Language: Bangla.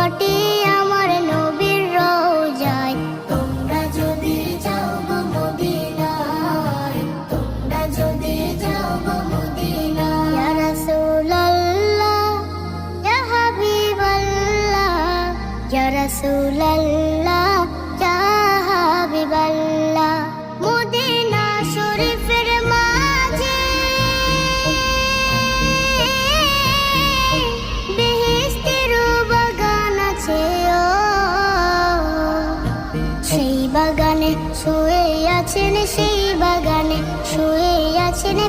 মাটি আমার নবীর রওজায়। তোমরা যদি যাও গো মদিনায়, তোমরা যদি যাও গো মদিনায়। ইয়া রাসূলুল্লাহ ইয়া হাবিবাল্লাহ, ইয়া রাসূলুল্লাহ ইয়া হাবিবাল্লাহ। মদিনা শরীফের মাঝে বেহেশতের বাগান আছে, সেই বাগানে শুয়ে আছেন, সেই বাগানে শুয়ে আছেন